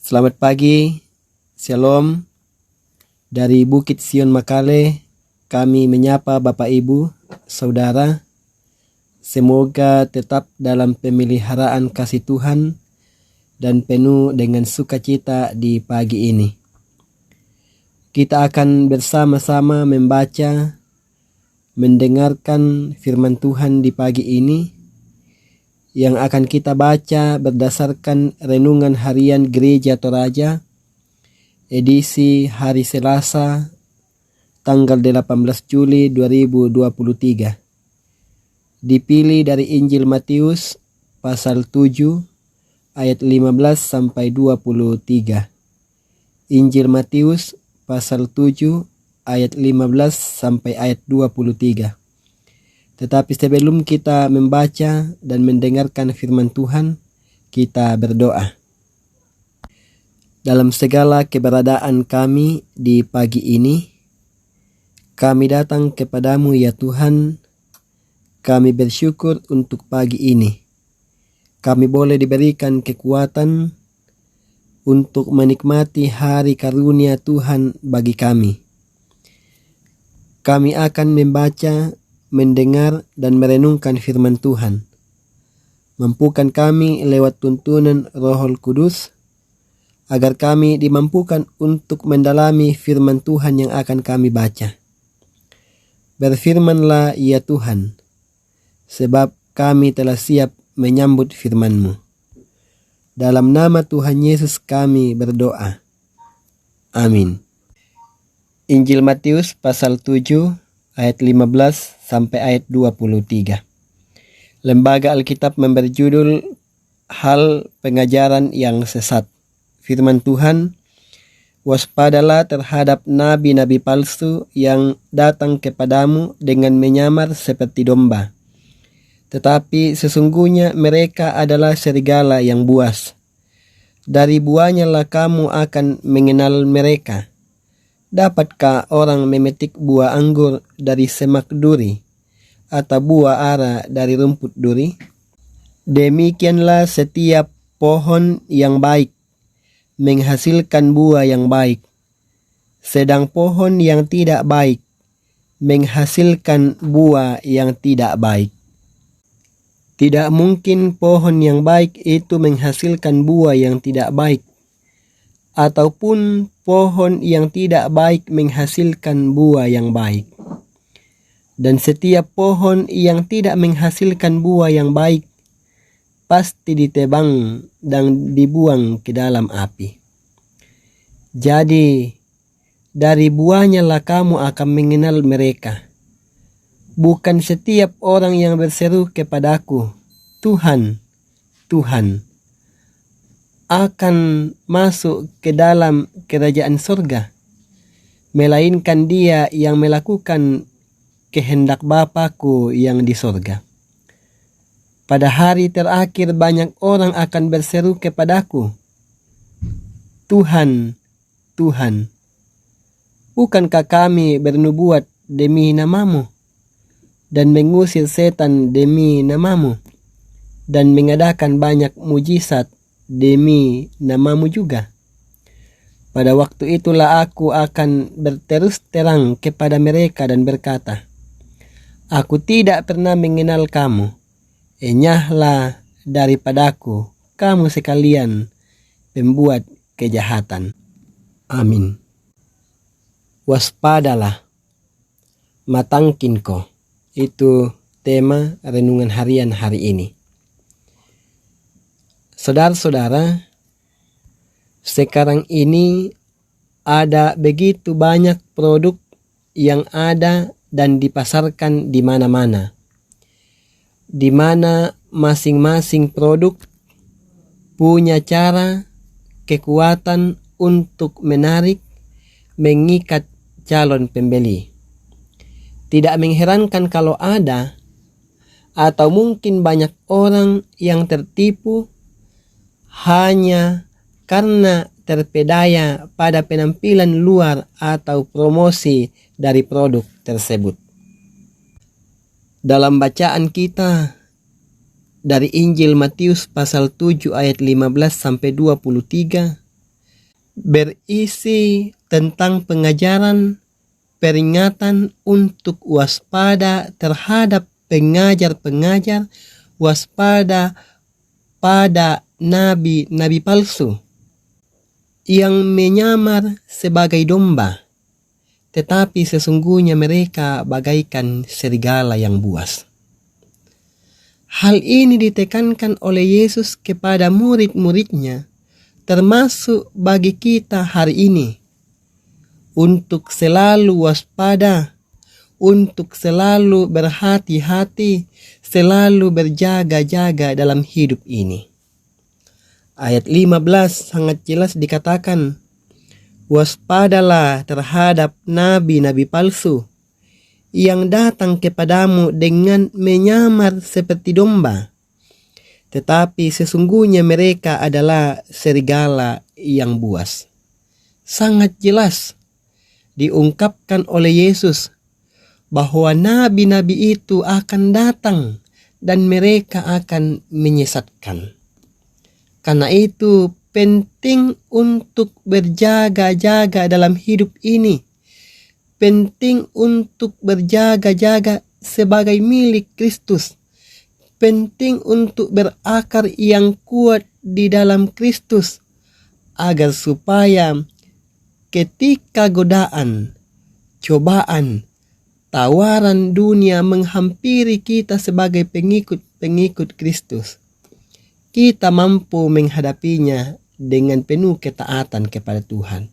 Selamat pagi, Shalom. Dari Bukit Sion Makale, kami menyapa Bapak Ibu, Saudara. Semoga tetap dalam pemeliharaan kasih Tuhan dan penuh dengan sukacita di pagi ini. Kita akan bersama-sama membaca, mendengarkan firman Tuhan di pagi ini, yang akan kita baca berdasarkan Renungan Harian Gereja Toraja, edisi hari Selasa, tanggal 18 Juli 2023. Dipilih dari Injil Matius, pasal 7, ayat 15 sampai 23. Injil Matius, pasal 7, ayat 15 sampai ayat 23. Tetapi sebelum kita membaca dan mendengarkan firman Tuhan, kita berdoa. Dalam segala keberadaan kami di pagi ini, kami datang kepadamu ya Tuhan. Kami bersyukur untuk pagi ini. Kami boleh diberikan kekuatan untuk menikmati hari karunia Tuhan bagi kami. Kami akan membaca, mendengar dan merenungkan firman Tuhan. Mampukan kami lewat tuntunan Roh Kudus, agar kami dimampukan untuk mendalami firman Tuhan yang akan kami baca. Berfirmanlah ya Tuhan, sebab kami telah siap menyambut firman-Mu. Dalam nama Tuhan Yesus kami berdoa. Amin. Injil Matius pasal 7 ayat 15 sampai ayat 23. Lembaga Alkitab memberi judul Hal Pengajaran yang Sesat. Firman Tuhan, waspadalah terhadap nabi-nabi palsu yang datang kepadamu dengan menyamar seperti domba. Tetapi sesungguhnya mereka adalah serigala yang buas. Dari buahnya lah kamu akan mengenal mereka. Dapatkah orang memetik buah anggur dari semak duri, atau buah ara dari rumput duri? Demikianlah setiap pohon yang baik menghasilkan buah yang baik, sedang pohon yang tidak baik menghasilkan buah yang tidak baik. Tidak mungkin pohon yang baik itu menghasilkan buah yang tidak baik, ataupun pohon yang tidak baik menghasilkan buah yang baik. Dan setiap pohon yang tidak menghasilkan buah yang baik pasti ditebang dan dibuang ke dalam api. Jadi, dari buahnya lah kamu akan mengenal mereka. Bukan setiap orang yang berseru kepadaku, Tuhan, Tuhan, akan masuk ke dalam kerajaan surga, melainkan dia yang melakukan kehendak Bapa-Ku yang di surga. Pada hari terakhir banyak orang akan berseru kepadaku, Tuhan, Tuhan, bukankah kami bernubuat demi nama-Mu, dan mengusir setan demi nama-Mu, dan mengadakan banyak mujizat demi nama-Mu juga? Pada waktu itulah aku akan berterus terang kepada mereka dan berkata, aku tidak pernah mengenal kamu. Enyahlah daripadaku, kamu sekalian pembuat kejahatan. Amin. Waspadalah, matangkinko. Itu tema renungan harian hari ini. Saudara-saudara, sekarang ini ada begitu banyak produk yang ada dan dipasarkan di mana-mana, di mana masing-masing produk punya cara, kekuatan untuk menarik, mengikat calon pembeli. Tidak mengherankan kalau ada atau mungkin banyak orang yang tertipu hanya karena terpedaya pada penampilan luar atau promosi dari produk tersebut. Dalam bacaan kita dari Injil Matius pasal 7 ayat 15 sampai 23, berisi tentang pengajaran peringatan untuk waspada terhadap pengajar-pengajar, waspada pada nabi-nabi palsu yang menyamar sebagai domba, tetapi sesungguhnya mereka bagaikan serigala yang buas. Hal ini ditekankan oleh Yesus kepada murid-muridnya, termasuk bagi kita hari ini, untuk selalu waspada, untuk selalu berhati-hati, selalu berjaga-jaga dalam hidup ini. Ayat 15 sangat jelas dikatakan, waspadalah terhadap nabi-nabi palsu yang datang kepadamu dengan menyamar seperti domba, tetapi sesungguhnya mereka adalah serigala yang buas. Sangat jelas diungkapkan oleh Yesus bahwa nabi-nabi itu akan datang dan mereka akan menyesatkan. Karena itu penting untuk berjaga-jaga dalam hidup ini. Penting untuk berjaga-jaga sebagai milik Kristus. Penting untuk berakar yang kuat di dalam Kristus, agar supaya ketika godaan, cobaan, tawaran dunia menghampiri kita sebagai pengikut-pengikut Kristus, kita mampu menghadapinya dengan penuh ketaatan kepada Tuhan.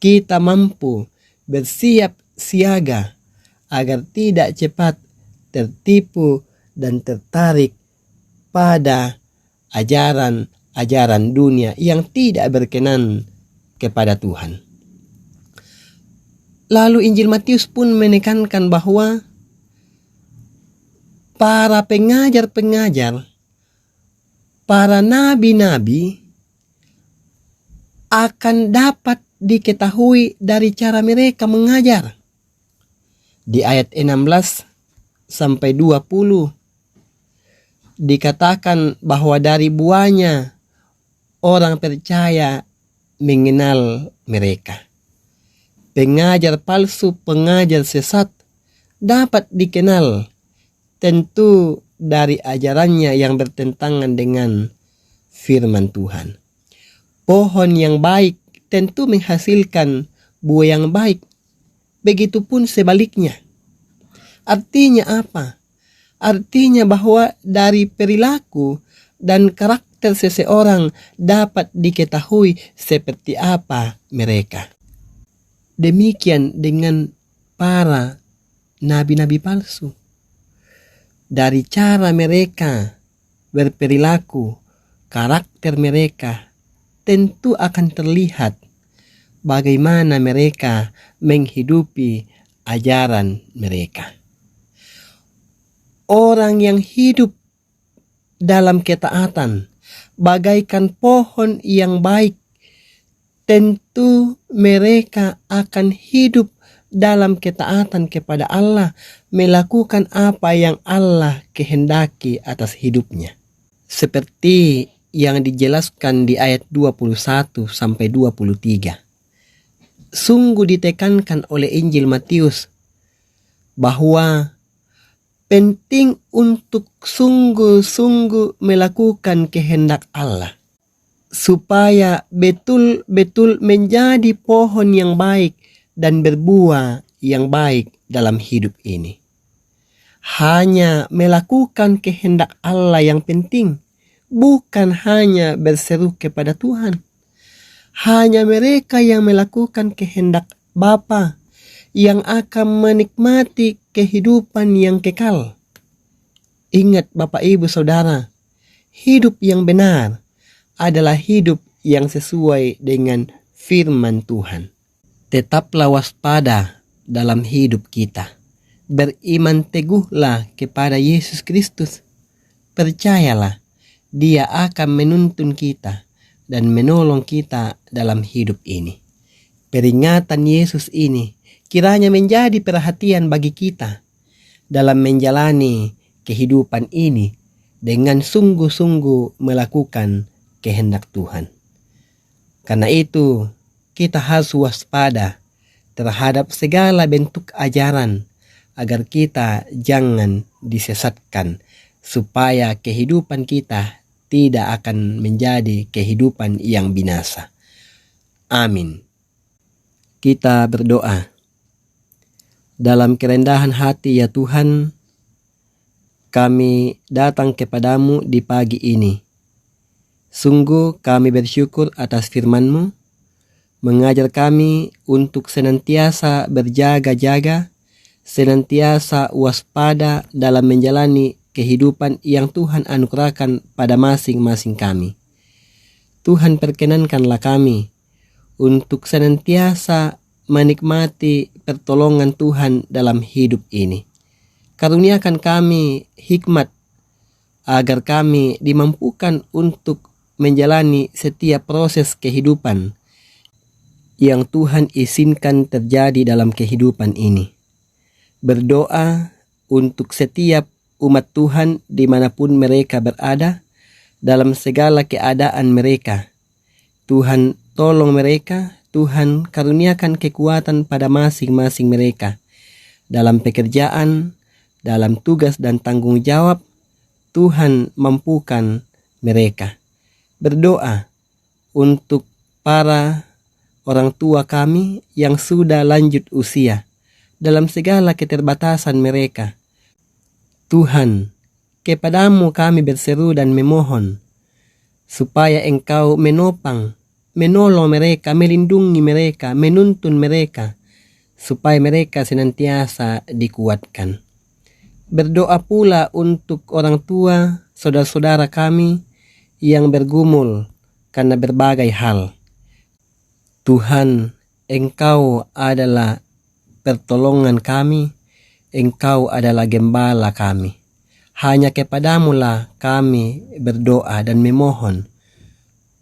Kita mampu bersiap siaga agar tidak cepat tertipu dan tertarik pada ajaran-ajaran dunia yang tidak berkenan kepada Tuhan. Lalu Injil Matius pun menekankan bahwa para pengajar-pengajar, para nabi-nabi akan dapat diketahui dari cara mereka mengajar. Di ayat 16 sampai 20 dikatakan bahwa dari buahnya orang percaya mengenal mereka. Pengajar palsu, pengajar sesat dapat dikenal tentu dari ajarannya yang bertentangan dengan firman Tuhan. Pohon yang baik tentu menghasilkan buah yang baik. Begitupun sebaliknya. Artinya apa? Artinya bahwa dari perilaku dan karakter seseorang dapat diketahui seperti apa mereka. Demikian dengan para nabi-nabi palsu. Dari cara mereka berperilaku, karakter mereka tentu akan terlihat bagaimana mereka menghidupi ajaran mereka. Orang yang hidup dalam ketaatan bagaikan pohon yang baik, tentu mereka akan hidup dalam ketaatan kepada Allah, melakukan apa yang Allah kehendaki atas hidupnya. Seperti yang dijelaskan di ayat 21 sampai 23. Sungguh ditekankan oleh Injil Matius bahwa penting untuk sungguh-sungguh melakukan kehendak Allah, supaya betul-betul menjadi pohon yang baik dan berbuah yang baik dalam hidup ini. Hanya melakukan kehendak Allah yang penting, bukan hanya berseru kepada Tuhan. Hanya mereka yang melakukan kehendak Bapa yang akan menikmati kehidupan yang kekal. Ingat Bapak Ibu Saudara, hidup yang benar adalah hidup yang sesuai dengan firman Tuhan. Tetaplah waspada dalam hidup kita. Beriman teguhlah kepada Yesus Kristus. Percayalah, Dia akan menuntun kita dan menolong kita dalam hidup ini. Peringatan Yesus ini kiranya menjadi perhatian bagi kita dalam menjalani kehidupan ini dengan sungguh-sungguh melakukan kehendak Tuhan. Karena itu, kita harus waspada terhadap segala bentuk ajaran agar kita jangan disesatkan, supaya kehidupan kita tidak akan menjadi kehidupan yang binasa. Amin. Kita berdoa. Dalam kerendahan hati ya Tuhan, kami datang kepadamu di pagi ini. Sungguh kami bersyukur atas firman-Mu, mengajar kami untuk senantiasa berjaga-jaga, senantiasa waspada dalam menjalani kehidupan yang Tuhan anugerahkan pada masing-masing kami. Tuhan, perkenankanlah kami untuk senantiasa menikmati pertolongan Tuhan dalam hidup ini. Karuniakan kami hikmat agar kami dimampukan untuk menjalani setiap proses kehidupan yang Tuhan izinkan terjadi dalam kehidupan ini. Berdoa untuk setiap umat Tuhan dimanapun mereka berada, dalam segala keadaan mereka. Tuhan, tolong mereka. Tuhan, karuniakan kekuatan pada masing-masing mereka dalam pekerjaan, dalam tugas dan tanggung jawab. Tuhan, mampukan mereka. Berdoa untuk para orang tua kami yang sudah lanjut usia dalam segala keterbatasan mereka. Tuhan, kepadamu kami berseru dan memohon supaya Engkau menopang, menolong mereka, melindungi mereka, menuntun mereka, supaya mereka senantiasa dikuatkan. Berdoa pula untuk orang tua, saudara-saudara kami yang bergumul karena berbagai hal. Tuhan, Engkau adalah pertolongan kami, Engkau adalah gembala kami. Hanya kepadamulah kami berdoa dan memohon,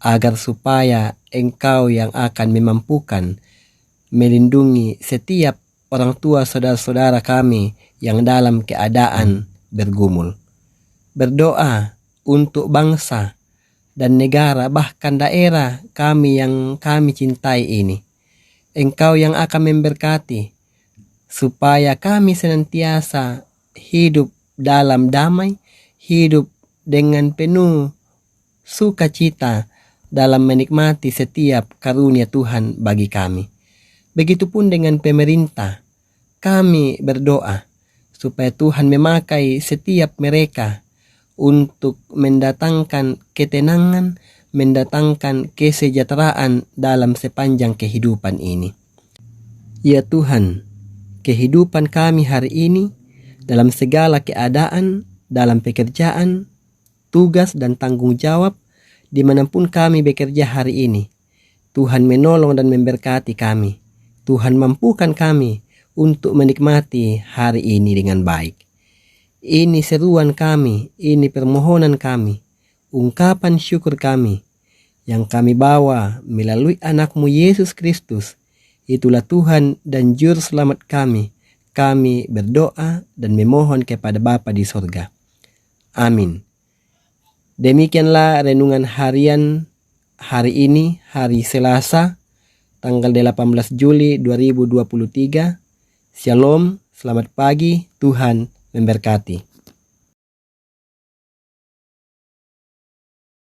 agar supaya Engkau yang akan memampukan melindungi setiap orang tua saudara-saudara kami yang dalam keadaan bergumul. Berdoa untuk bangsa dan negara, bahkan daerah kami yang kami cintai ini. Engkau yang akan memberkati, supaya kami senantiasa hidup dalam damai, hidup dengan penuh sukacita dalam menikmati setiap karunia Tuhan bagi kami. Begitupun dengan pemerintah, kami berdoa supaya Tuhan memakai setiap mereka untuk mendatangkan ketenangan, mendatangkan kesejahteraan dalam sepanjang kehidupan ini. Ya Tuhan, kehidupan kami hari ini dalam segala keadaan, dalam pekerjaan, tugas dan tanggung jawab, dimanapun kami bekerja hari ini, Tuhan menolong dan memberkati kami. Tuhan mampukan kami untuk menikmati hari ini dengan baik. Ini seruan kami, ini permohonan kami, ungkapan syukur kami, yang kami bawa melalui anak-Mu Yesus Kristus. Itulah Tuhan dan Juru Selamat kami. Kami berdoa dan memohon kepada Bapa di sorga. Amin. Demikianlah renungan harian hari ini, hari Selasa, tanggal 18 Juli 2023. Shalom, selamat pagi, Tuhan memberkati.